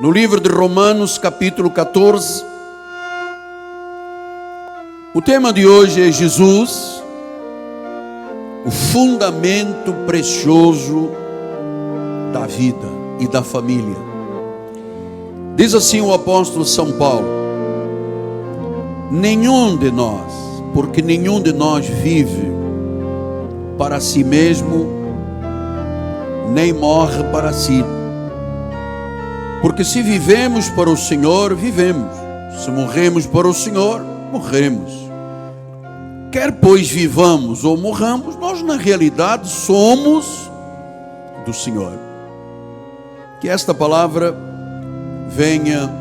No livro de Romanos, capítulo 14, o tema de hoje é Jesus, o fundamento precioso da vida e da família. Diz assim o apóstolo São Paulo: nenhum de nós, porque nenhum de nós vive para si mesmo, nem morre para si. Porque se vivemos para o Senhor, vivemos. Se morremos para o Senhor, morremos. Quer pois vivamos ou morramos, nós na realidade somos do Senhor. Que esta palavra venha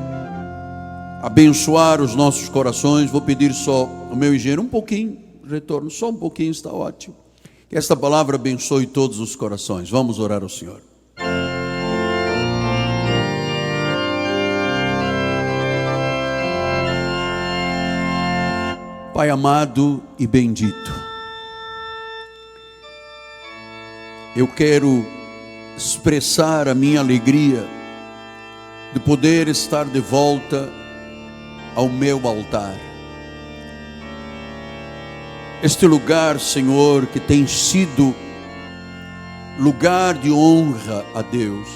abençoar os nossos corações. Vou pedir só o meu engenheiro um pouquinho, retorno, só um pouquinho, está ótimo. Que esta palavra abençoe todos os corações. Vamos orar ao Senhor. Pai amado e bendito, eu quero expressar a minha alegria de poder estar de volta ao meu altar. Este lugar, Senhor, que tem sido lugar de honra a Deus,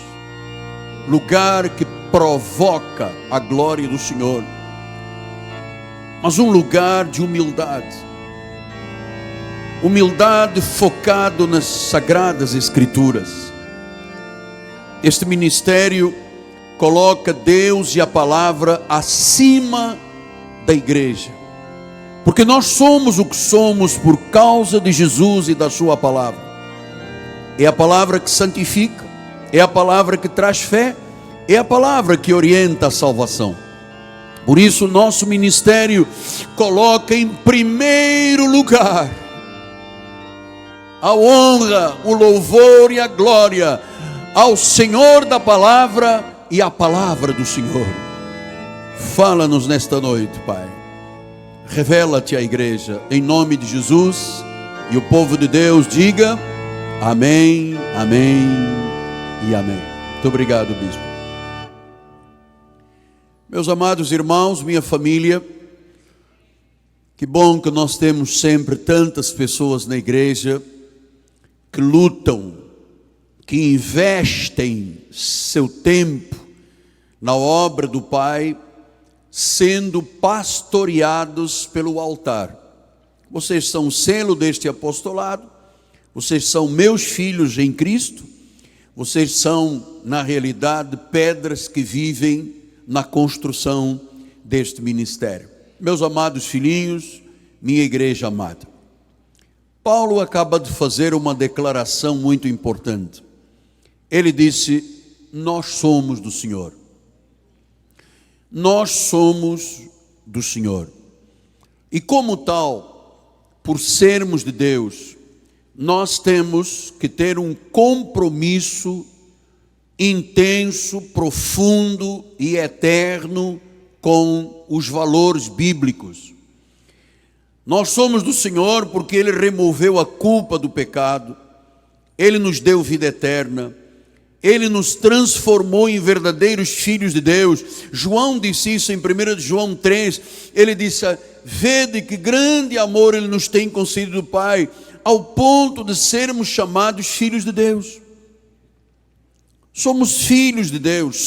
lugar que provoca a glória do Senhor, mas um lugar de humildade. Humildade focado nas Sagradas Escrituras. Este ministério coloca Deus e a palavra acima da igreja. Porque nós somos o que somos por causa de Jesus e da sua palavra. É a palavra que santifica, é a palavra que traz fé, é a palavra que orienta a salvação. Por isso nosso ministério coloca em primeiro lugar a honra, o louvor e a glória ao Senhor da palavra e à palavra do Senhor. Fala-nos nesta noite, Pai. Revela-te à igreja, em nome de Jesus. E o povo de Deus diga amém, amém e amém. Muito obrigado, bispo. Meus amados irmãos, minha família, que bom que nós temos sempre tantas pessoas na igreja que lutam, que investem seu tempo na obra do Pai, sendo pastoreados pelo altar. Vocês são o selo deste apostolado, vocês são meus filhos em Cristo, vocês são, na realidade, pedras que vivem na construção deste ministério. Meus amados filhinhos, minha igreja amada, Paulo acaba de fazer uma declaração muito importante. Ele disse: nós somos do Senhor. Nós somos do Senhor. E como tal, por sermos de Deus, nós temos que ter um compromisso intenso, profundo e eterno com os valores bíblicos. Nós somos do Senhor porque Ele removeu a culpa do pecado, Ele nos deu vida eterna, Ele nos transformou em verdadeiros filhos de Deus. João disse isso em 1 João 3, ele disse: vede que grande amor Ele nos tem concedido do Pai, ao ponto de sermos chamados filhos de Deus. Somos filhos de Deus,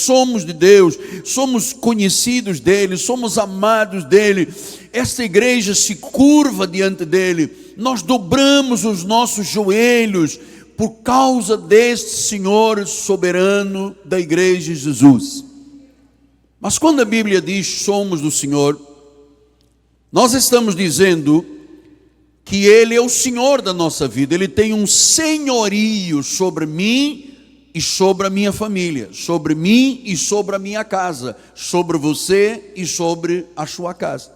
somos conhecidos dEle, somos amados dEle. Esta igreja se curva diante dEle, nós dobramos os nossos joelhos por causa deste Senhor soberano da igreja Jesus. Mas quando a Bíblia diz somos do Senhor, nós estamos dizendo que Ele é o Senhor da nossa vida, Ele tem um senhorio sobre mim e sobre a minha família, sobre mim e sobre a minha casa, sobre você e sobre a sua casa.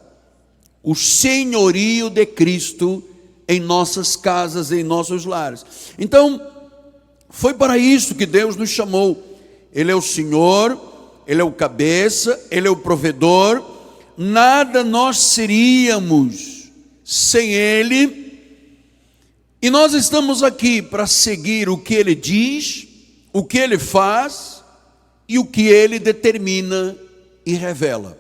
O senhorio de Cristo em nossas casas, em nossos lares. Então, foi para isso que Deus nos chamou. Ele é o Senhor, Ele é o cabeça, Ele é o provedor. Nada nós seríamos sem Ele. E nós estamos aqui para seguir o que Ele diz, o que Ele faz e o que ele determina e revela.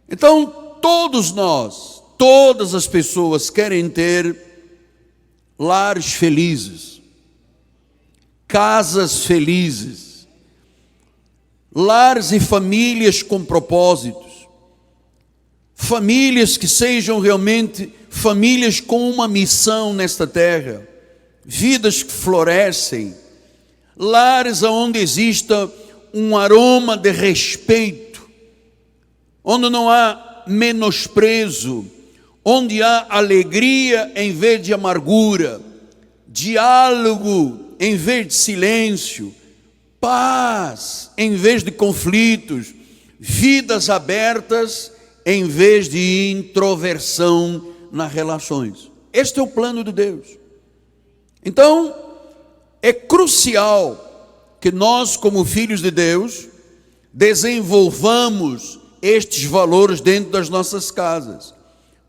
Então, todos nós, todas as pessoas querem ter lares felizes, casas felizes, lares e famílias com propósitos, famílias que sejam realmente famílias com uma missão nesta terra, vidas que florescem, lares onde exista um aroma de respeito, onde não há menosprezo, onde há alegria em vez de amargura, diálogo em vez de silêncio, paz em vez de conflitos, vidas abertas em vez de introversão nas relações. Este é o plano de Deus. Então, é crucial que nós, como filhos de Deus, desenvolvamos estes valores dentro das nossas casas.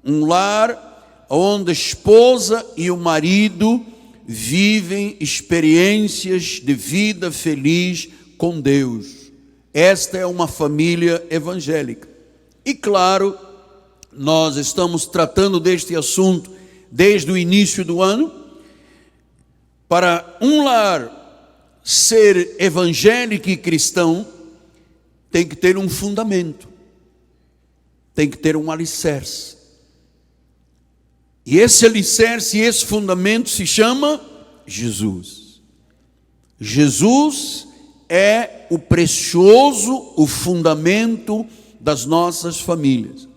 Um lar onde a esposa e o marido vivem experiências de vida feliz com Deus. Esta é uma família evangélica. E claro, nós estamos tratando deste assunto desde o início do ano. Para um lar ser evangélico e cristão, tem que ter um fundamento, tem que ter um alicerce. E esse alicerce e esse fundamento se chama Jesus. Jesus é o precioso, o fundamento das nossas famílias.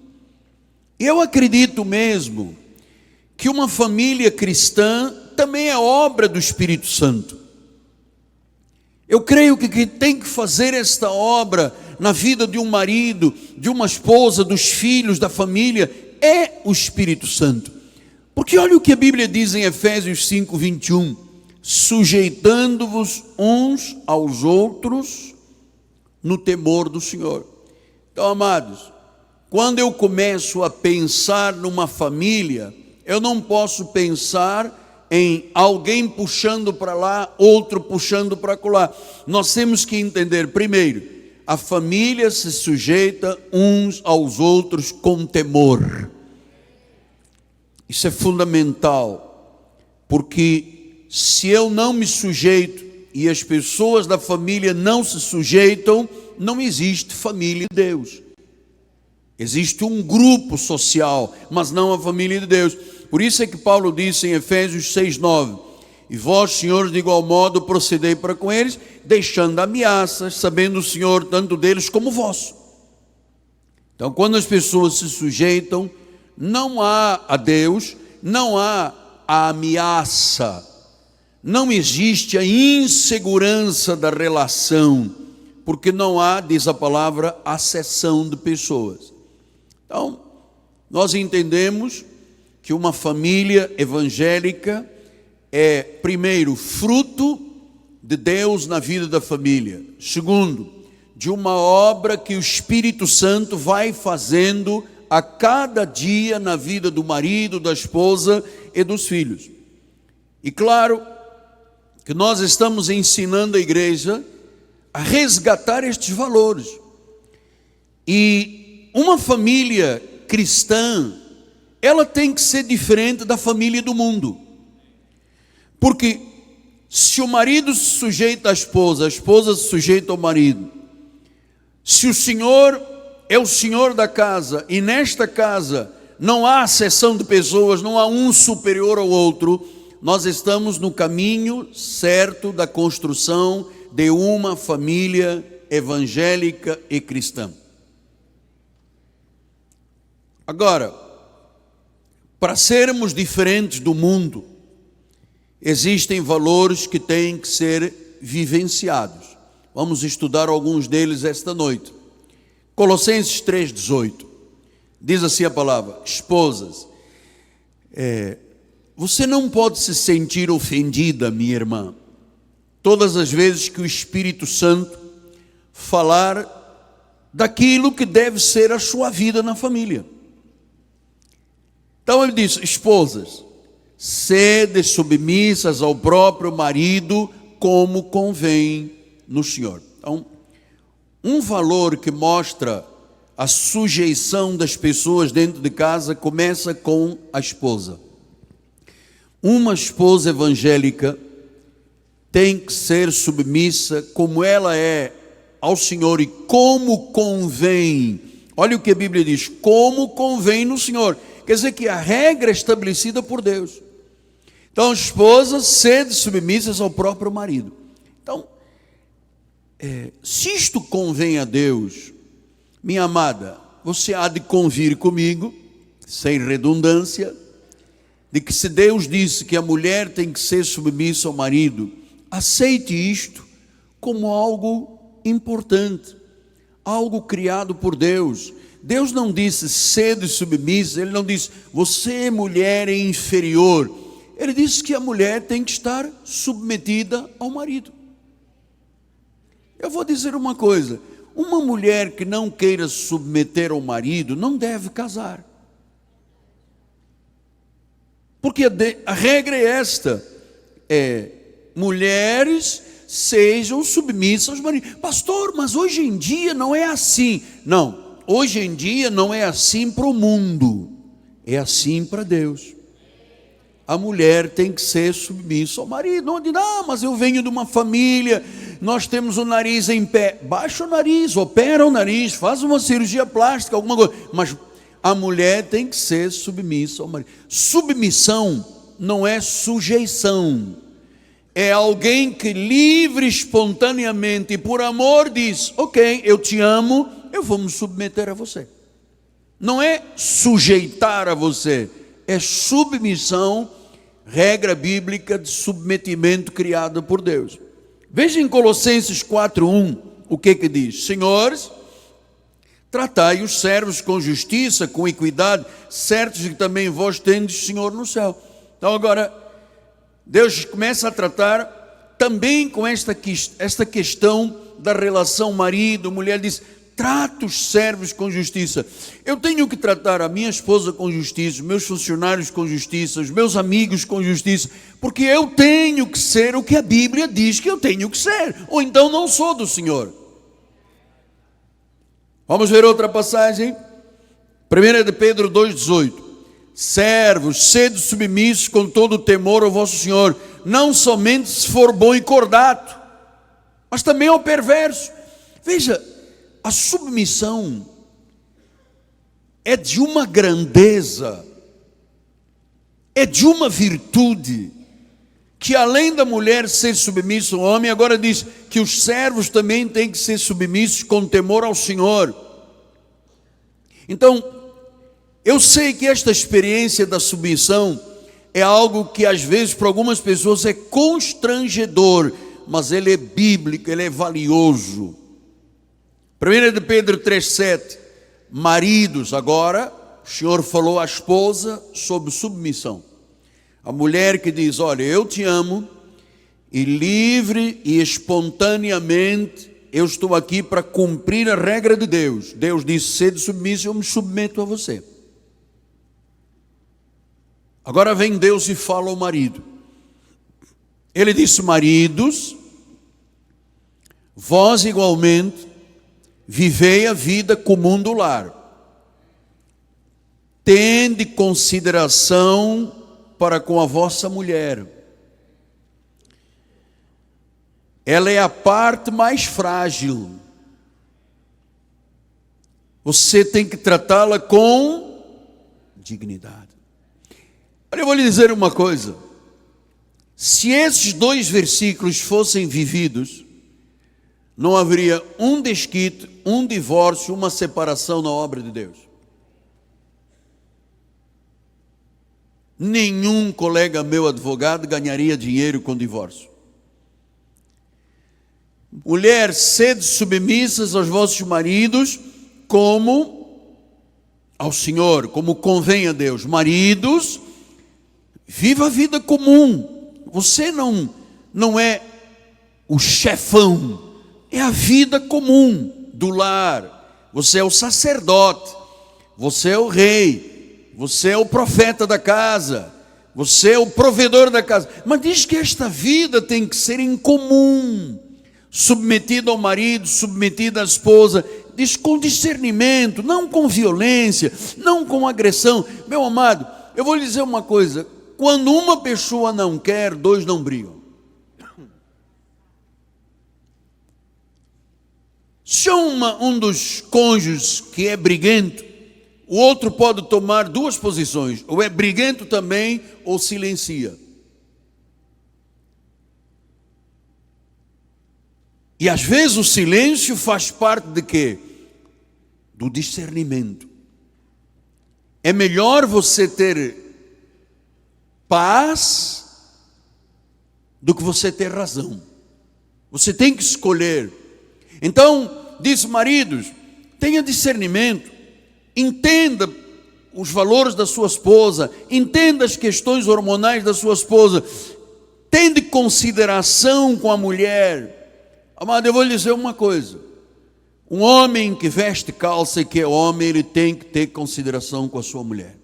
Eu acredito mesmo que uma família cristã também é obra do Espírito Santo. Eu creio que quem tem que fazer esta obra na vida de um marido, de uma esposa, dos filhos, da família, é o Espírito Santo. Porque olha o que a Bíblia diz em Efésios 5:21, sujeitando-vos uns aos outros no temor do Senhor. Então, amados, quando eu começo a pensar numa família, eu não posso pensar em alguém puxando para lá, outro puxando para lá. Nós temos que entender, primeiro, a família se sujeita uns aos outros com temor. Isso é fundamental, porque se eu não me sujeito e as pessoas da família não se sujeitam, não existe família de Deus. Existe um grupo social, mas não a família de Deus. Por isso é que Paulo disse em Efésios 6:9, e vós, senhores, de igual modo procedei para com eles, deixando ameaças, sabendo o Senhor tanto deles como vosso. Então, quando as pessoas se sujeitam, não há a Deus, não há a ameaça, não existe a insegurança da relação, porque não há, diz a palavra, acessão de pessoas. Então, nós entendemos que uma família evangélica é, primeiro, fruto de Deus na vida da família. Segundo, de uma obra que o Espírito Santo vai fazendo a cada dia na vida do marido, da esposa e dos filhos. E claro que nós estamos ensinando a igreja a resgatar estes valores. E uma família cristã, ela tem que ser diferente da família do mundo. Porque se o marido se sujeita à esposa, a esposa se sujeita ao marido, se o Senhor é o Senhor da casa, e nesta casa não há acessão de pessoas, não há um superior ao outro, nós estamos no caminho certo da construção de uma família evangélica e cristã. Agora, para sermos diferentes do mundo, existem valores que têm que ser vivenciados. Vamos estudar alguns deles esta noite. Colossenses 3:18, diz assim a palavra: esposas, você não pode se sentir ofendida, minha irmã, todas as vezes que o Espírito Santo falar daquilo que deve ser a sua vida na família. Então ele diz: esposas, sede submissas ao próprio marido, como convém no Senhor. Então, um valor que mostra a sujeição das pessoas dentro de casa começa com a esposa. Uma esposa evangélica tem que ser submissa como ela é ao Senhor e como convém. Olha o que a Bíblia diz: como convém no Senhor. Quer dizer que a regra é estabelecida por Deus. Então, esposas, sede submissas ao próprio marido. Então, se isto convém a Deus, minha amada, você há de convir comigo, sem redundância, de que se Deus disse que a mulher tem que ser submissa ao marido, aceite isto como algo importante, algo criado por Deus. Deus não disse sede submissa, Ele não disse você mulher é inferior. Ele disse que a mulher tem que estar submetida ao marido. Eu vou dizer uma coisa: uma mulher que não queira submeter ao marido não deve casar. Porque a regra é esta: mulheres sejam submissas aos maridos. Pastor, mas hoje em dia não é assim. Não, hoje em dia não é assim para o mundo, é assim para Deus. A mulher tem que ser submissa ao marido. Não diz, mas eu venho de uma família, nós temos o nariz em pé. Baixa o nariz, opera o nariz, faz uma cirurgia plástica, alguma coisa. Mas a mulher tem que ser submissa ao marido. Submissão não é sujeição. É alguém que livre, espontaneamente e por amor diz: ok, eu te amo, eu vou me submeter a você. Não é sujeitar a você, é submissão, regra bíblica de submetimento criada por Deus. Veja em Colossenses 4:1 o que diz: senhores, tratai os servos com justiça, com equidade, certos de que também vós tendes Senhor no céu. Então agora, Deus começa a tratar também com esta questão da relação marido-mulher. Diz: trata os servos com justiça. Eu tenho que tratar a minha esposa com justiça, os meus funcionários com justiça, os meus amigos com justiça, porque eu tenho que ser o que a Bíblia diz que eu tenho que ser, ou então não sou do Senhor. Vamos ver outra passagem, 1 de Pedro 2,18. Servos, sede submissos com todo o temor ao vosso Senhor, não somente se for bom e cordato, mas também ao perverso. Veja, a submissão é de uma grandeza, é de uma virtude, que além da mulher ser submissa ao homem, agora diz que os servos também têm que ser submissos com temor ao Senhor. Então, eu sei que esta experiência da submissão é algo que às vezes para algumas pessoas é constrangedor, mas ele é bíblico, ele é valioso. 1 de Pedro 3,7, maridos, agora o Senhor falou à esposa sobre submissão. A mulher que diz: olha, eu te amo, e livre e espontaneamente eu estou aqui para cumprir a regra de Deus. Deus disse: sede submisso, eu me submeto a você. Agora vem Deus e fala ao marido. Ele disse: maridos, vós igualmente vivei a vida comum do lar, tende consideração para com a vossa mulher. Ela é a parte mais frágil. Você tem que tratá-la com dignidade. Olha, eu vou lhe dizer uma coisa. Se esses dois versículos fossem vividos, não haveria um desquite, um divórcio, uma separação na obra de Deus. Nenhum colega meu advogado ganharia dinheiro com divórcio. Mulher, sede submissas aos vossos maridos, como ao Senhor, como convém a Deus. Maridos, viva a vida comum. Você não é o chefão, é a vida comum do lar. Você é o sacerdote, você é o rei, você é o profeta da casa, você é o provedor da casa. Mas diz que esta vida tem que ser em comum. submetido ao marido, submetido à esposa, diz com discernimento, não com violência, não com agressão. Meu amado, eu vou lhe dizer uma coisa: quando uma pessoa não quer, dois não brigam. Se um dos cônjuges que é briguento, o outro pode tomar duas posições: ou é briguento também, ou silencia. E às vezes o silêncio faz parte de quê? Do discernimento. É melhor você ter paz do que você ter razão. Você tem que escolher. Então, diz: maridos, tenha discernimento, entenda os valores da sua esposa, entenda as questões hormonais da sua esposa, tenha consideração com a mulher. Amado, eu vou lhe dizer uma coisa: um homem que veste calça e que é homem, ele tem que ter consideração com a sua mulher.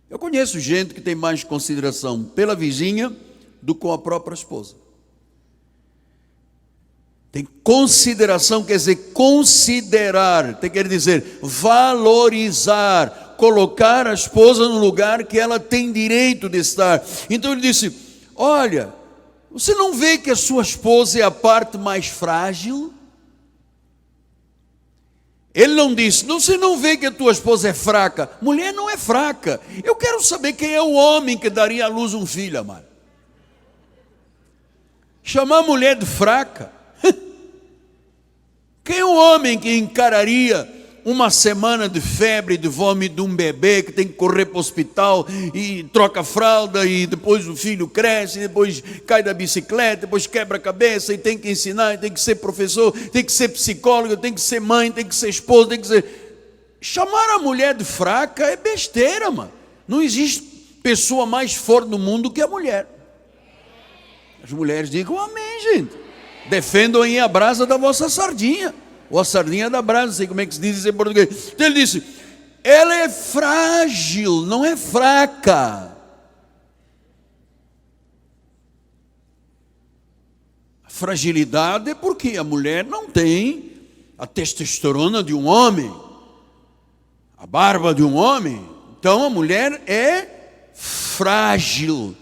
Eu conheço gente que tem mais consideração pela vizinha do que com a própria esposa. Tem consideração, quer dizer, considerar, quer dizer, valorizar, colocar a esposa no lugar que ela tem direito de estar. Então ele disse: olha, você não vê que a sua esposa é a parte mais frágil? Ele não disse: você não vê que a tua esposa é fraca? Mulher não é fraca. Eu quero saber quem é o homem que daria à luz um filho, amado. Chamar a mulher de fraca? Quem é o homem que encararia uma semana de febre, de vômito de um bebê que tem que correr para o hospital e troca a fralda, e depois o filho cresce, e depois cai da bicicleta, depois quebra a cabeça e tem que ensinar, e tem que ser professor, tem que ser psicólogo, tem que ser mãe, tem que ser esposa, tem que ser... Chamar a mulher de fraca é besteira, mano. Não existe pessoa mais forte no mundo que a mulher. As mulheres digam amém, gente. Defendam aí a brasa da vossa sardinha, ou a sardinha da brasa, não sei como é que se diz em português. Então ele disse: ela é frágil, não é fraca. A fragilidade é porque a mulher não tem a testosterona de um homem, a barba de um homem. Então a mulher é frágil,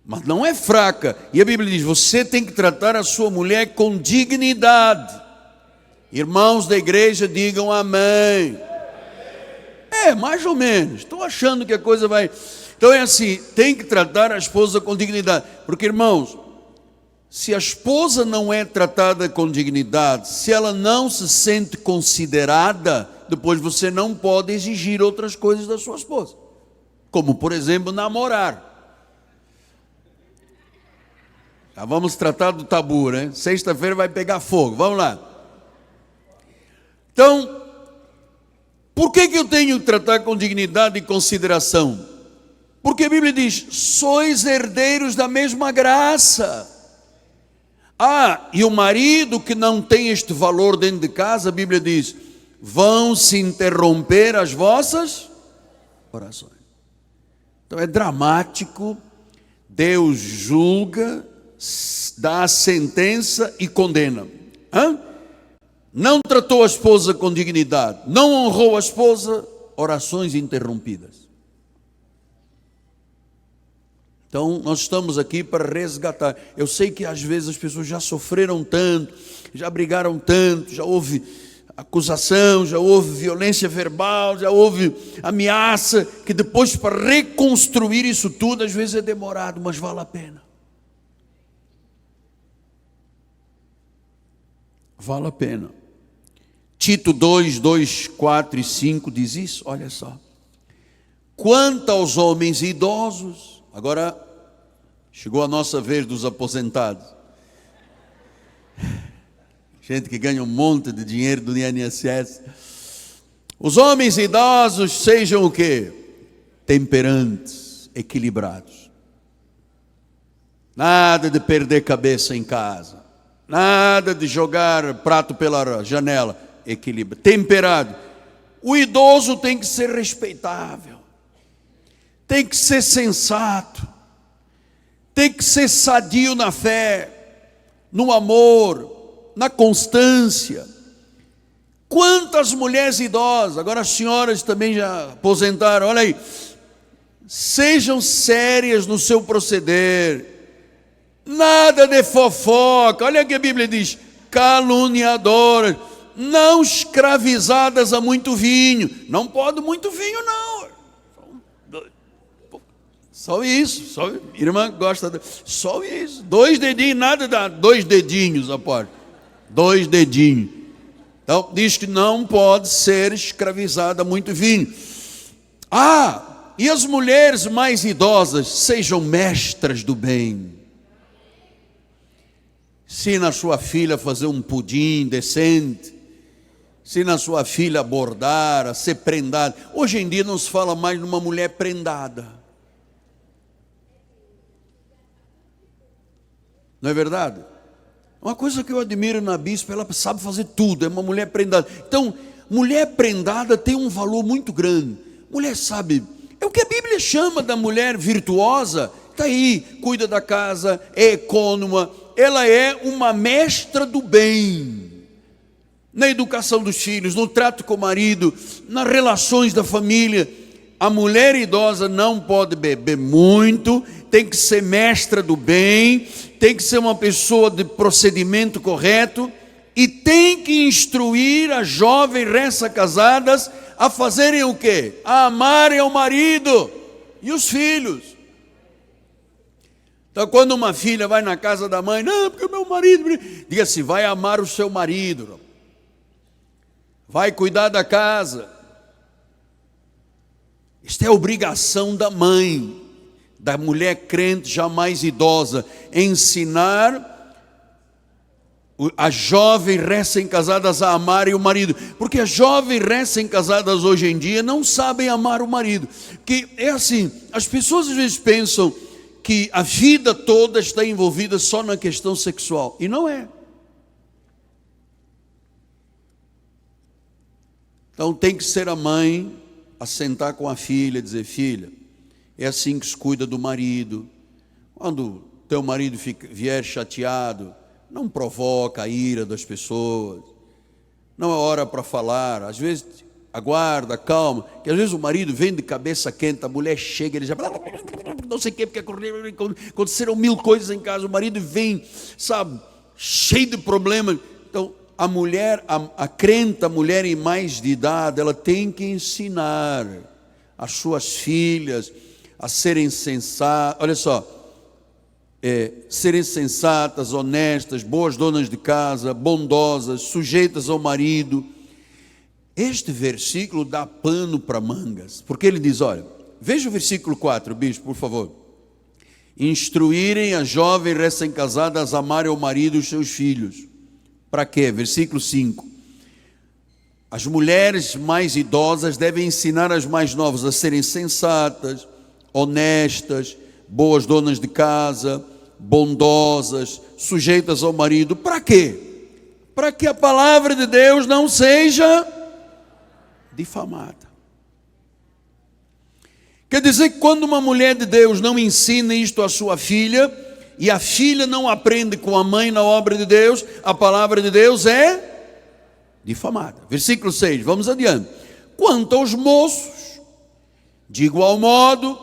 mas não é fraca. E a Bíblia diz: você tem que tratar a sua mulher com dignidade. Irmãos da igreja, digam amém. É, mais ou menos. Estou achando que a coisa vai... Então é assim, tem que tratar a esposa com dignidade. Porque, irmãos, se a esposa não é tratada com dignidade, se ela não se sente considerada, depois você não pode exigir outras coisas da sua esposa. Como, por exemplo, namorar. Já vamos tratar do tabu, né? Sexta-feira vai pegar fogo, vamos lá. Então, por que eu tenho que tratar com dignidade e consideração? Porque a Bíblia diz: sois herdeiros da mesma graça. E o marido que não tem este valor dentro de casa, a Bíblia diz: vão se interromper as vossas orações. Então é dramático. Deus julga, dá a sentença e condena. Não tratou a esposa com dignidade, não honrou a esposa, orações interrompidas. Então nós estamos aqui para resgatar. Eu sei que às vezes as pessoas já sofreram tanto, já brigaram tanto, já houve acusação, já houve violência verbal, já houve ameaça, que depois para reconstruir isso tudo às vezes é demorado, mas vale a pena. Vale a pena. Tito 2, 2, 4 e 5 diz isso, olha só. Quanto aos homens idosos, agora chegou a nossa vez dos aposentados. Gente que ganha um monte de dinheiro do INSS. Os homens idosos sejam o quê? Temperantes, equilibrados. Nada de perder cabeça em casa. Nada de jogar prato pela janela. Equilíbrio, temperado. O idoso tem que ser respeitável, tem que ser sensato, tem que ser sadio na fé, no amor, na constância. Quantas mulheres idosas, agora as senhoras também já aposentaram, olha aí, sejam sérias no seu proceder, nada de fofoca, olha o que a Bíblia diz, caluniadoras, não escravizadas a muito vinho, não pode muito vinho não, só isso, só, irmã gosta, só isso, 2 dedinhos, nada dá, 2 dedinhos, aposto, 2 dedinhos. Então, diz que não pode ser escravizada a muito vinho. E as mulheres mais idosas, sejam mestras do bem. Ensina a sua filha a fazer um pudim decente. Ensina a sua filha a bordar, a ser prendada. Hoje em dia não se fala mais numa mulher prendada. Não é verdade? Uma coisa que eu admiro na bispa, ela sabe fazer tudo, é uma mulher prendada. Então, mulher prendada tem um valor muito grande. Mulher sabe, é o que a Bíblia chama da mulher virtuosa. Está aí, cuida da casa, é econômica, ela é uma mestra do bem. Na educação dos filhos, no trato com o marido, nas relações da família. A mulher idosa não pode beber muito, tem que ser mestra do bem, tem que ser uma pessoa de procedimento correto e tem que instruir as jovens recém-casadas a fazerem o quê? A amarem ao marido e os filhos. Então, quando uma filha vai na casa da mãe, não, porque o meu marido... Diga assim, vai amar o seu marido, vai cuidar da casa. Isto é obrigação da mãe, da mulher crente jamais idosa, ensinar as jovens recém-casadas a amarem o marido, porque as jovens recém-casadas hoje em dia não sabem amar o marido, que é assim, as pessoas às vezes pensam que a vida toda está envolvida só na questão sexual, e não é. Então tem que ser a mãe a sentar com a filha e dizer, filha, é assim que se cuida do marido. Quando teu marido vier chateado, não provoca a ira das pessoas, não é hora para falar, às vezes aguarda, calma, que às vezes o marido vem de cabeça quente, a mulher chega, ele já não sei o que, porque aconteceram 1000 coisas em casa, o marido vem, sabe, cheio de problemas. Então, a mulher, a crente, a mulher em mais de idade, ela tem que ensinar as suas filhas a serem sensatas, olha só, serem sensatas, honestas, boas donas de casa, bondosas, sujeitas ao marido. Este versículo dá pano para mangas, porque ele diz, olha, veja o versículo 4, bispo, por favor. Instruírem as jovens recém-casadas a amarem o marido e os seus filhos. Para quê? Versículo 5. As mulheres mais idosas devem ensinar as mais novas a serem sensatas, honestas, boas donas de casa, bondosas, sujeitas ao marido. Para quê? Para que a palavra de Deus não seja difamada. Quer dizer que quando uma mulher de Deus não ensina isto à sua filha, e a filha não aprende com a mãe na obra de Deus, a palavra de Deus é difamada. Versículo 6, vamos adiante. Quanto aos moços, de igual modo,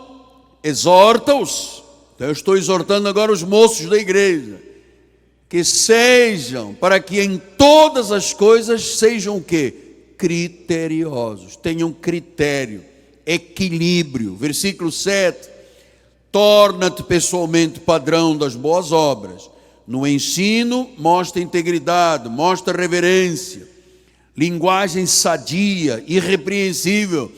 exorta-os. Então eu estou exortando agora os moços da igreja, que sejam, para que em todas as coisas sejam o quê? Criteriosos, tenham critério, equilíbrio. Versículo 7, torna-te pessoalmente padrão das boas obras. No ensino, mostra integridade, mostra reverência, linguagem sadia, irrepreensível,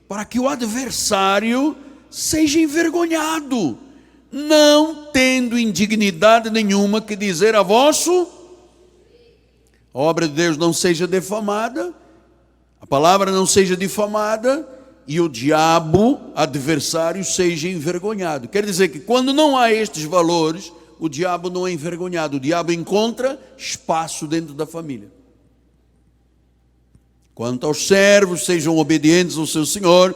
para que o adversário seja envergonhado, não tendo indignidade nenhuma que dizer a obra de Deus não seja defamada, a palavra não seja difamada, e o diabo, adversário, seja envergonhado. Quer dizer que quando não há estes valores, o diabo não é envergonhado, o diabo encontra espaço dentro da família. Quanto aos servos, sejam obedientes ao seu Senhor,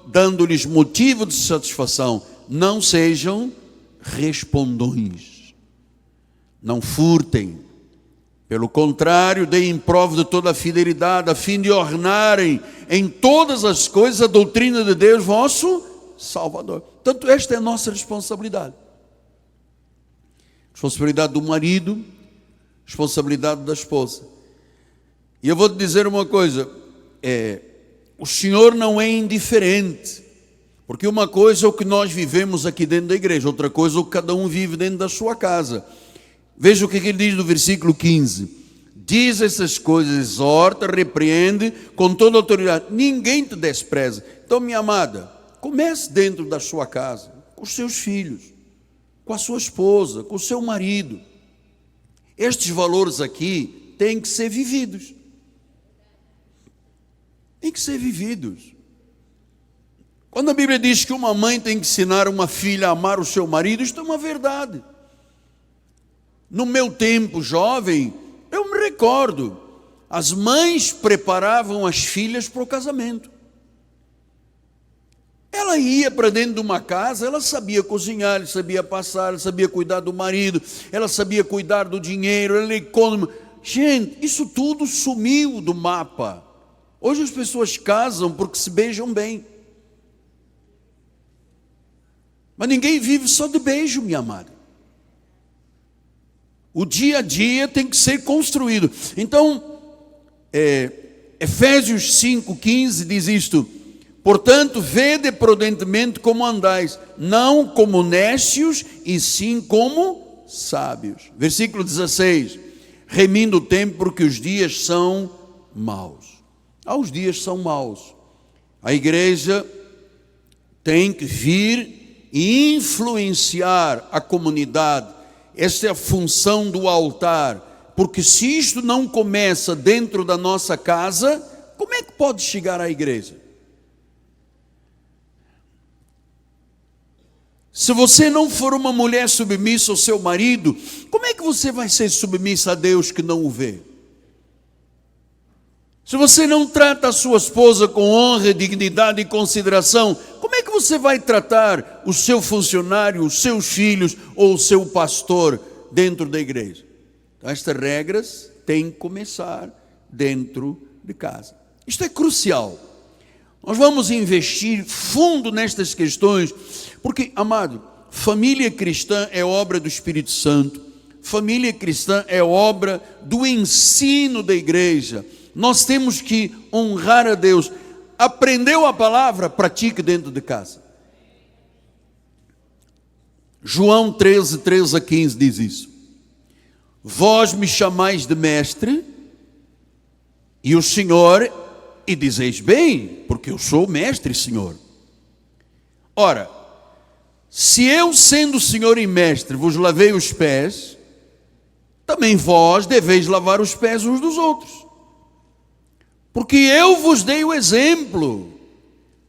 dando-lhes motivo de satisfação, não sejam respondões. Não furtem. Pelo contrário, deem prova de toda a fidelidade, a fim de ornarem em todas as coisas a doutrina de Deus, vosso Salvador. Portanto, esta é a nossa responsabilidade. Responsabilidade do marido, responsabilidade da esposa. E eu vou te dizer uma coisa, o Senhor não é indiferente, porque uma coisa é o que nós vivemos aqui dentro da igreja, outra coisa é o que cada um vive dentro da sua casa. Veja o que ele diz no versículo 15. Diz essas coisas, exorta, repreende com toda autoridade. Ninguém te despreza. Então, minha amada, comece dentro da sua casa, com os seus filhos, com a sua esposa, com o seu marido. Estes valores aqui têm que ser vividos. Tem que ser vividos. Quando a Bíblia diz que uma mãe tem que ensinar uma filha a amar o seu marido, isto é uma verdade. No meu tempo jovem, eu me recordo, as mães preparavam as filhas para o casamento. Ela ia para dentro de uma casa, ela sabia cozinhar, ela sabia passar, ela sabia cuidar do marido, ela sabia cuidar do dinheiro, ela econômica. Gente, isso tudo sumiu do mapa. Hoje as pessoas casam porque se beijam bem. Mas ninguém vive só de beijo, minha amada. O dia a dia tem que ser construído. Então, Efésios 5,15 diz isto: portanto, vede prudentemente como andais, não como necios, e sim como sábios. Versículo 16: remindo o tempo, porque os dias são maus. Os dias são maus. A igreja tem que vir e influenciar a comunidade. Esta é a função do altar, porque se isto não começa dentro da nossa casa, como é que pode chegar à igreja? Se você não for uma mulher submissa ao seu marido, como é que você vai ser submissa a Deus que não o vê? Se você não trata a sua esposa com honra, dignidade e consideração, como é que você vai tratar o seu funcionário, os seus filhos ou o seu pastor dentro da igreja? Então, estas regras têm que começar dentro de casa. Isto é crucial. Nós vamos investir fundo nestas questões, porque, amado, família cristã é obra do Espírito Santo, família cristã é obra do ensino da igreja. Nós temos que honrar a Deus. Aprendeu a palavra? Pratique dentro de casa. João 13, 13 a 15 diz isso. Vós me chamais de mestre e o Senhor, e dizeis bem, porque eu sou mestre e Senhor. Ora, se eu, sendo Senhor e mestre, vos lavei os pés, também vós deveis lavar os pés uns dos outros. Porque eu vos dei o exemplo,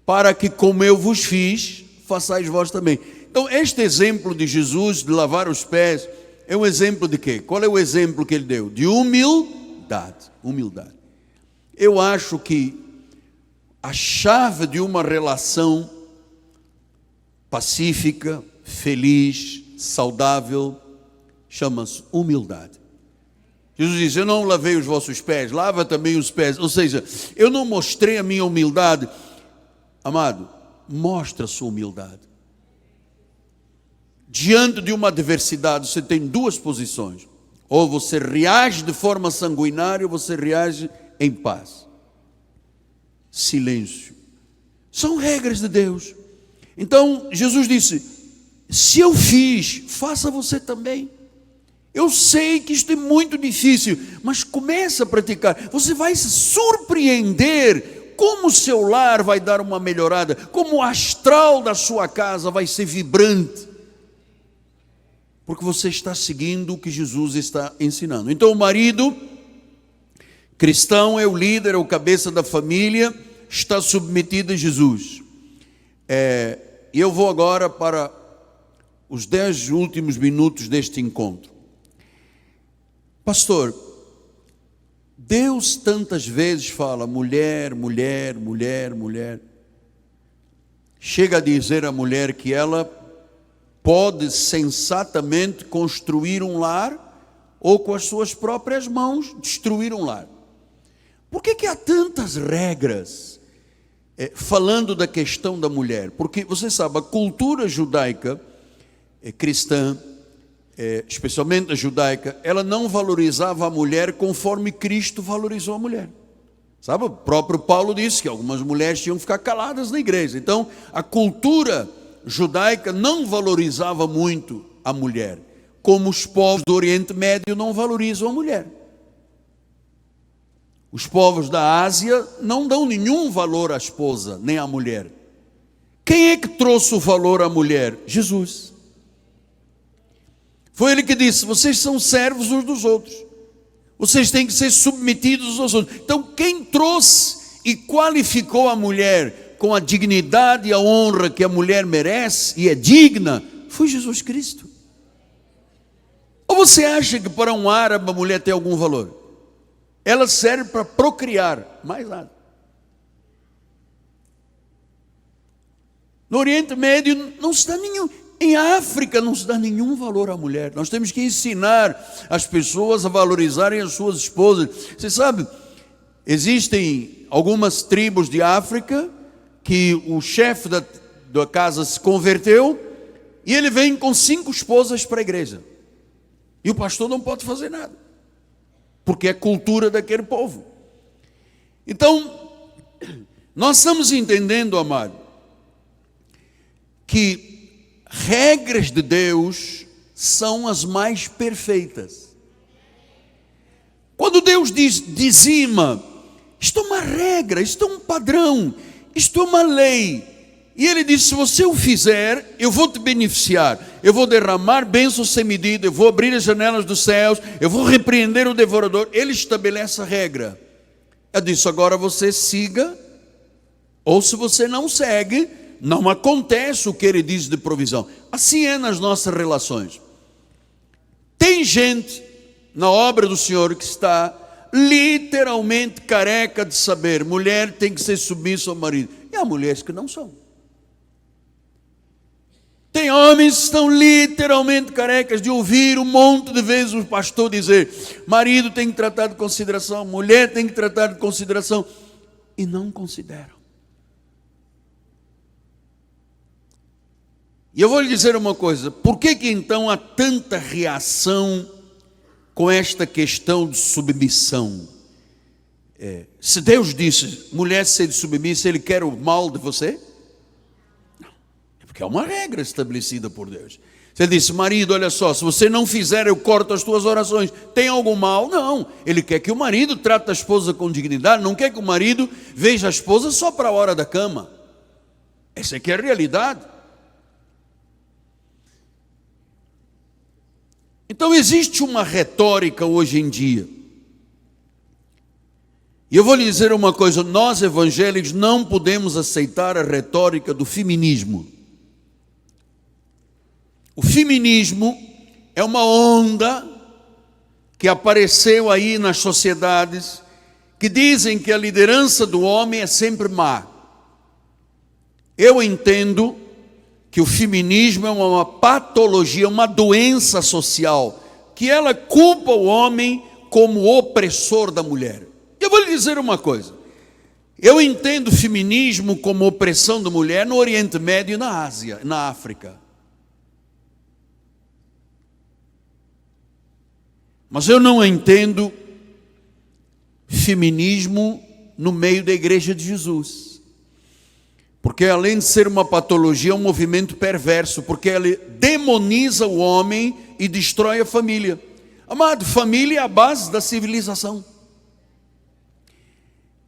para que como eu vos fiz, façais vós também. Então, este exemplo de Jesus, de lavar os pés, é um exemplo de quê? Qual é o exemplo que ele deu? De humildade. Humildade. Eu acho que a chave de uma relação pacífica, feliz, saudável, chama-se humildade. Jesus diz, eu não lavei os vossos pés, lava também os pés. Ou seja, eu não mostrei a minha humildade. Amado, mostra a sua humildade. Diante de uma adversidade, você tem duas posições. Ou você reage de forma sanguinária, ou você reage em paz. Silêncio. São regras de Deus. Então, Jesus disse, se eu fiz, faça você também. Eu sei que isto é muito difícil, mas comece a praticar. Você vai se surpreender como o seu lar vai dar uma melhorada, como o astral da sua casa vai ser vibrante, porque você está seguindo o que Jesus está ensinando. Então o marido cristão é o líder, é o cabeça da família, está submetido a Jesus. E eu vou agora para os 10 últimos minutos deste encontro. Pastor, Deus tantas vezes fala mulher, mulher, mulher, mulher. Chega a dizer à mulher que ela pode sensatamente construir um lar ou com as suas próprias mãos destruir um lar. Por que há tantas regras falando da questão da mulher? Porque você sabe, a cultura judaica, cristã, especialmente a judaica, ela não valorizava a mulher conforme Cristo valorizou a mulher. Sabe, o próprio Paulo disse que algumas mulheres tinham que ficar caladas na igreja. Então, a cultura judaica não valorizava muito a mulher, como os povos do Oriente Médio não valorizam a mulher. Os povos da Ásia não dão nenhum valor à esposa, nem à mulher. Quem é que trouxe o valor à mulher? Jesus. Foi ele que disse: vocês são servos uns dos outros, vocês têm que ser submetidos uns aos outros. Então quem trouxe e qualificou a mulher com a dignidade e a honra que a mulher merece e é digna, foi Jesus Cristo. Ou você acha que para um árabe a mulher tem algum valor? Ela serve para procriar, mais nada. No Oriente Médio não se dá nenhum, em África não se dá nenhum valor à mulher. Nós temos que ensinar as pessoas a valorizarem as suas esposas. Você sabe, existem algumas tribos de África que o chefe da casa se converteu e ele vem com 5 esposas para a igreja. E o pastor não pode fazer nada, porque é cultura daquele povo. Então, nós estamos entendendo, amado, que regras de Deus são as mais perfeitas. Quando Deus diz dizima, isto é uma regra, isto é um padrão, isto é uma lei. E ele diz: se você o fizer, eu vou te beneficiar, eu vou derramar bênçãos sem medida, eu vou abrir as janelas dos céus, eu vou repreender o devorador. Ele estabelece a regra. Eu disse: agora você siga, ou se você não segue, não acontece o que ele diz de provisão. Assim é nas nossas relações. Tem gente na obra do Senhor que está literalmente careca de saber: mulher tem que ser submissa ao marido. E há mulheres que não são. Tem homens que estão literalmente carecas de ouvir um monte de vezes o pastor dizer: marido tem que tratar de consideração, mulher tem que tratar de consideração, e não consideram. E eu vou lhe dizer uma coisa: por que então há tanta reação com esta questão de submissão? Se Deus disse, mulher seja submissa, Ele quer o mal de você? Não, é porque é uma regra estabelecida por Deus. Se Ele disse: marido, olha só, se você não fizer, eu corto as tuas orações, tem algum mal? Não, Ele quer que o marido trate a esposa com dignidade, não quer que o marido veja a esposa só para a hora da cama. Essa é que é a realidade. Então existe uma retórica hoje em dia, e eu vou lhe dizer uma coisa: nós evangélicos não podemos aceitar a retórica do feminismo. O feminismo é uma onda que apareceu aí nas sociedades, que dizem que a liderança do homem é sempre má. Eu entendo que o feminismo é uma patologia, uma doença social, que ela culpa o homem como opressor da mulher. Eu vou lhe dizer uma coisa: eu entendo o feminismo como opressão da mulher no Oriente Médio e na Ásia, na África. Mas eu não entendo feminismo no meio da igreja de Jesus. Porque além de ser uma patologia, é um movimento perverso, porque ele demoniza o homem e destrói a família. Amado, família é a base da civilização.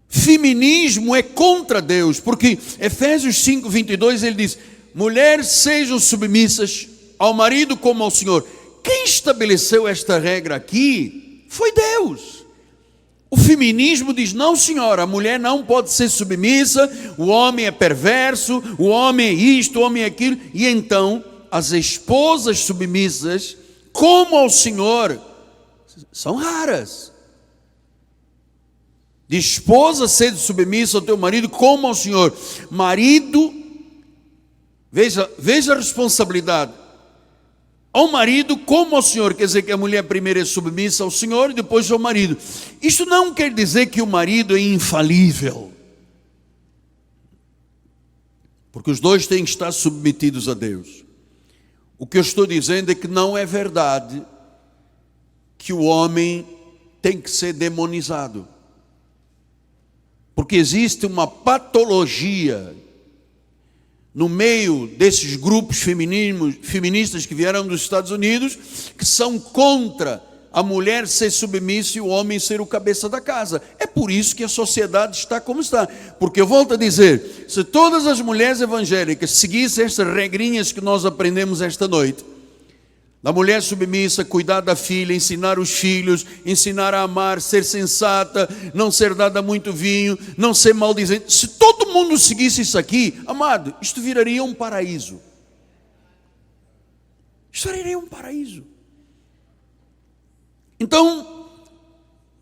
Feminismo é contra Deus, porque Efésios 5:22 ele diz: mulheres sejam submissas ao marido como ao Senhor. Quem estabeleceu esta regra aqui foi Deus. O feminismo diz: não, senhora, a mulher não pode ser submissa, o homem é perverso, o homem é isto, o homem é aquilo. E então as esposas submissas como ao Senhor são raras. De esposa ser submissa ao teu marido como ao Senhor. Marido, veja a responsabilidade. ao marido como ao Senhor. Quer dizer que a mulher primeiro é submissa ao Senhor e depois ao marido. Isso não quer dizer que o marido é infalível, porque os dois têm que estar submetidos a Deus. O que eu estou dizendo é que não é verdade que o homem tem que ser demonizado, porque existe uma patologia no meio desses grupos feministas que vieram dos Estados Unidos, que são contra a mulher ser submissa e o homem ser o cabeça da casa. É por isso que a sociedade está como está. Porque eu volto a dizer, se todas as mulheres evangélicas seguissem estas regrinhas que nós aprendemos esta noite, da mulher submissa, cuidar da filha, ensinar os filhos, ensinar a amar, ser sensata, não ser dada muito vinho, não ser maldizente. Se todo mundo seguisse isso aqui, amado, isto viraria um paraíso. Isto viraria um paraíso. Então,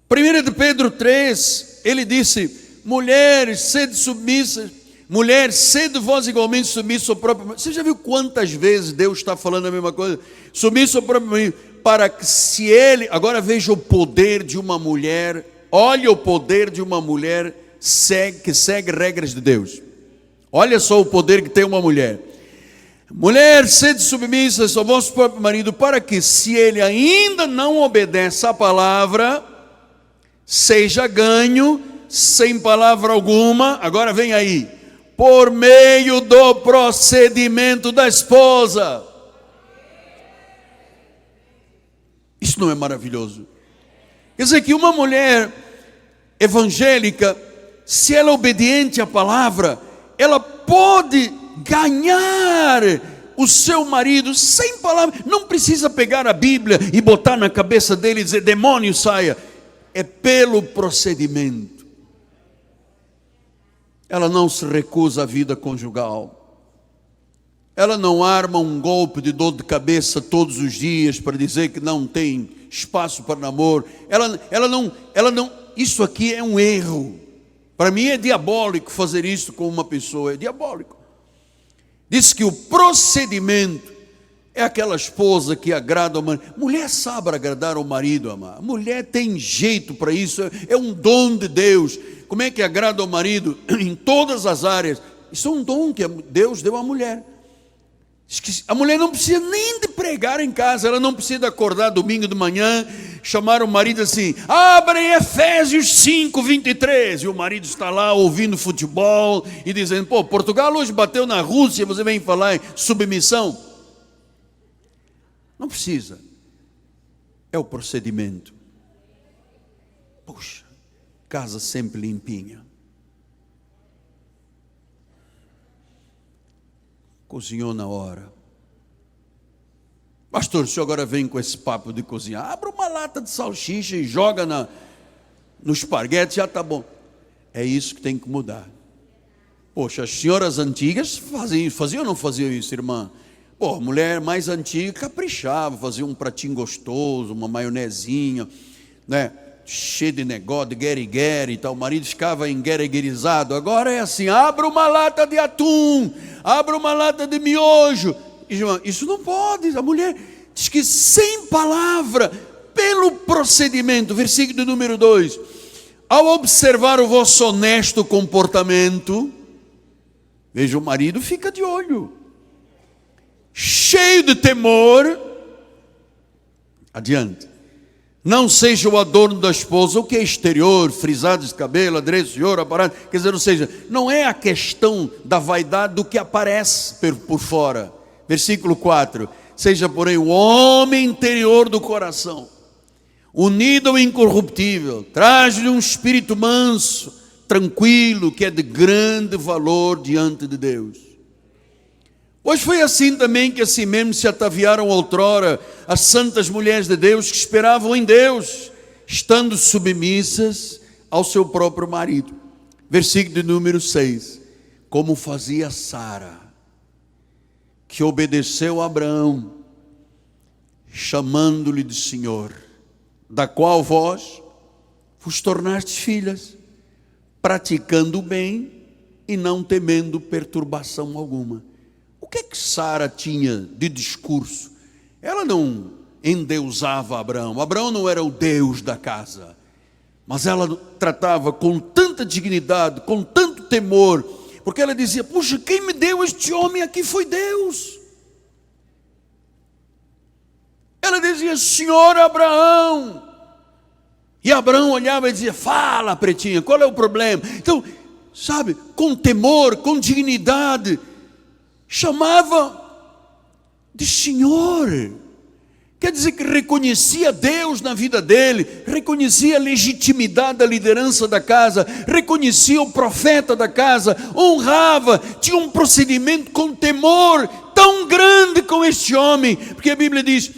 1 de Pedro 3, ele disse, mulheres, sede submissas, mulher, sede vós igualmente submissa ao próprio marido. Você já viu quantas vezes Deus está falando a mesma coisa? Submissa ao próprio marido, para que se ele... Agora veja o poder de uma mulher, olha o poder de uma mulher que segue regras de Deus. Olha só o poder que tem uma mulher. Mulher, sede submissas ao vosso próprio marido, para que se ele ainda não obedece à palavra, seja ganho, sem palavra alguma, agora vem aí, por meio do procedimento da esposa. Isso não é maravilhoso? Quer dizer que uma mulher evangélica, se ela é obediente à palavra, ela pode ganhar o seu marido sem palavra. Não precisa pegar a Bíblia e botar na cabeça dele e dizer, demônio, saia. É pelo procedimento. Ela não se recusa à vida conjugal. Ela não arma um golpe de dor de cabeça todos os dias para dizer que não tem espaço para namoro. Ela não. Isso aqui é um erro. Para mim é diabólico fazer isso com uma pessoa. É diabólico. Diz que o procedimento é aquela esposa que agrada ao marido. Mulher sabe agradar ao marido, amar. Mulher tem jeito para isso. É um dom de Deus. Como é que agrada ao marido? Em todas as áreas. Isso é um dom que Deus deu à mulher. A mulher não precisa nem de pregar em casa. Ela não precisa acordar domingo de manhã, chamar o marido assim, abra em Efésios 5, 23. E o marido está lá ouvindo futebol e dizendo, pô, Portugal hoje bateu na Rússia, você vem falar em submissão. Não precisa. É o procedimento. Puxa, casa sempre limpinha. Cozinhou na hora. Pastor, o senhor agora vem com esse papo de cozinhar. Abra uma lata de salsicha e joga no esparguete, já está bom. É isso que tem que mudar. Poxa, as senhoras antigas faziam ou não faziam isso, irmã? Pô, a mulher mais antiga caprichava, fazia um pratinho gostoso, uma maionezinha, né? Cheio de negócio, de gueri-gueri e tal. O marido ficava engueriguerizado. Agora é assim, abra uma lata de atum, abra uma lata de miojo. Isso não pode. A mulher diz que sem palavra, pelo procedimento. Versículo número 2. Ao observar o vosso honesto comportamento, veja, o marido fica de olho, cheio de temor. Adiante. Não seja o adorno da esposa, o que é exterior, frisados de cabelo, adereço de ouro, aparato. Quer dizer, ou seja, não é a questão da vaidade do que aparece por fora. Versículo 4. Seja, porém, o homem interior do coração, unido ao incorruptível, traz-lhe um espírito manso, tranquilo, que é de grande valor diante de Deus. Pois foi assim também que assim mesmo se ataviaram outrora as santas mulheres de Deus que esperavam em Deus, estando submissas ao seu próprio marido. Versículo de número 6. Como fazia Sara, que obedeceu a Abraão, chamando-lhe de Senhor, da qual vós vos tornastes filhas, praticando o bem e não temendo perturbação alguma. O que é que Sara tinha de discurso Ela não endeusava Abraão. Abraão não era o Deus da casa, mas ela tratava com tanta dignidade, com tanto temor, porque ela dizia: puxa, quem me deu este homem aqui foi Deus. Ela dizia: Senhor Abraão. E Abraão olhava e dizia: fala, pretinha, qual é o problema? Então, sabe, com temor, com dignidade, chamava de Senhor. Quer dizer que reconhecia Deus na vida dele, reconhecia a legitimidade da liderança da casa, reconhecia o profeta da casa, honrava, tinha um procedimento com temor tão grande com este homem, porque a Bíblia diz: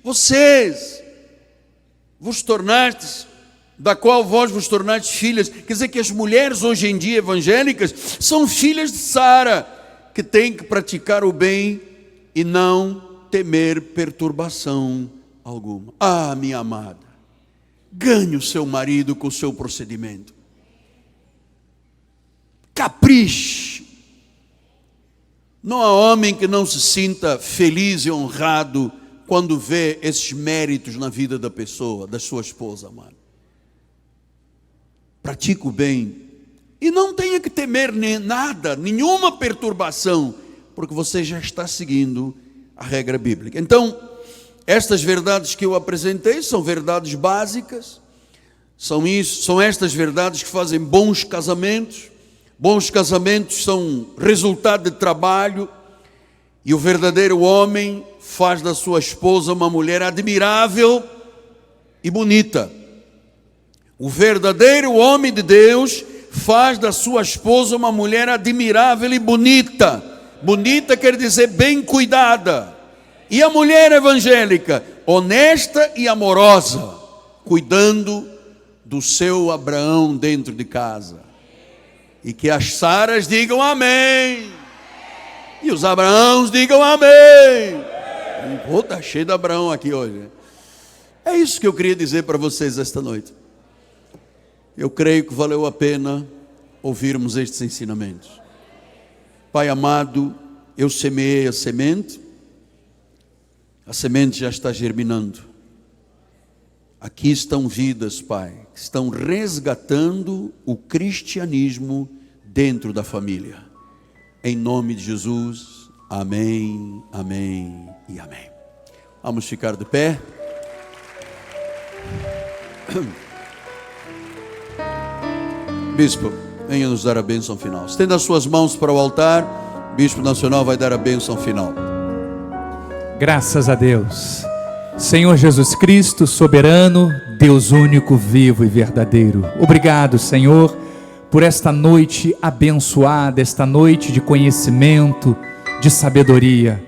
vocês vos tornastes, da qual vós vos tornastes filhas. Quer dizer que as mulheres hoje em dia evangélicas são filhas de Sara, que têm que praticar o bem e não temer perturbação alguma. Ah, minha amada, ganhe o seu marido com o seu procedimento. Capriche. Não há homem que não se sinta feliz e honrado quando vê esses méritos na vida da pessoa, da sua esposa amada. Pratique o bem e não tenha que temer nada, nenhuma perturbação, porque você já está seguindo a regra bíblica. Então, estas verdades que eu apresentei são verdades básicas, são estas verdades que fazem bons casamentos. Bons casamentos são resultado de trabalho, e o verdadeiro homem faz da sua esposa uma mulher admirável e bonita. O verdadeiro homem de Deus faz da sua esposa uma mulher admirável e bonita. Bonita quer dizer bem cuidada. E a mulher evangélica, honesta e amorosa, cuidando do seu Abraão dentro de casa. E que as Saras digam amém. E os Abraãos digam amém. Pô, está cheio de Abraão aqui hoje. É isso que eu queria dizer para vocês esta noite. Eu creio que valeu a pena ouvirmos estes ensinamentos. Pai amado, eu semeei a semente já está germinando. Aqui estão vidas, Pai, que estão resgatando o cristianismo dentro da família. Em nome de Jesus, amém, amém e amém. Vamos ficar de pé. Bispo, venha nos dar a bênção final. Estenda as suas mãos para o altar. Bispo Nacional vai dar a bênção final. Graças a Deus. Senhor Jesus Cristo, soberano, Deus único, vivo e verdadeiro. Obrigado, Senhor, por esta noite abençoada, esta noite de conhecimento, de sabedoria.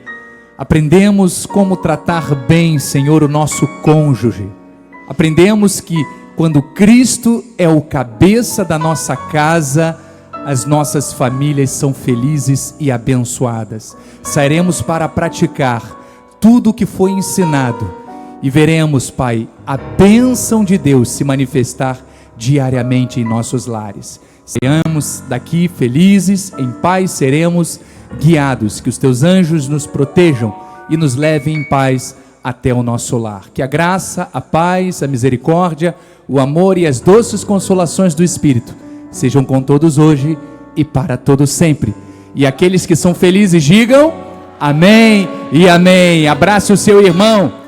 Aprendemos como tratar bem, Senhor, o nosso cônjuge. Aprendemos que quando Cristo é o cabeça da nossa casa, as nossas famílias são felizes e abençoadas. Sairemos para praticar tudo o que foi ensinado e veremos, Pai, a bênção de Deus se manifestar diariamente em nossos lares. Sairemos daqui felizes, em paz seremos guiados, que os teus anjos nos protejam e nos levem em paz até o nosso lar. Que a graça, a paz, a misericórdia, o amor e as doces consolações do Espírito sejam com todos hoje e para todos sempre. E aqueles que são felizes digam amém e amém. Abrace o seu irmão.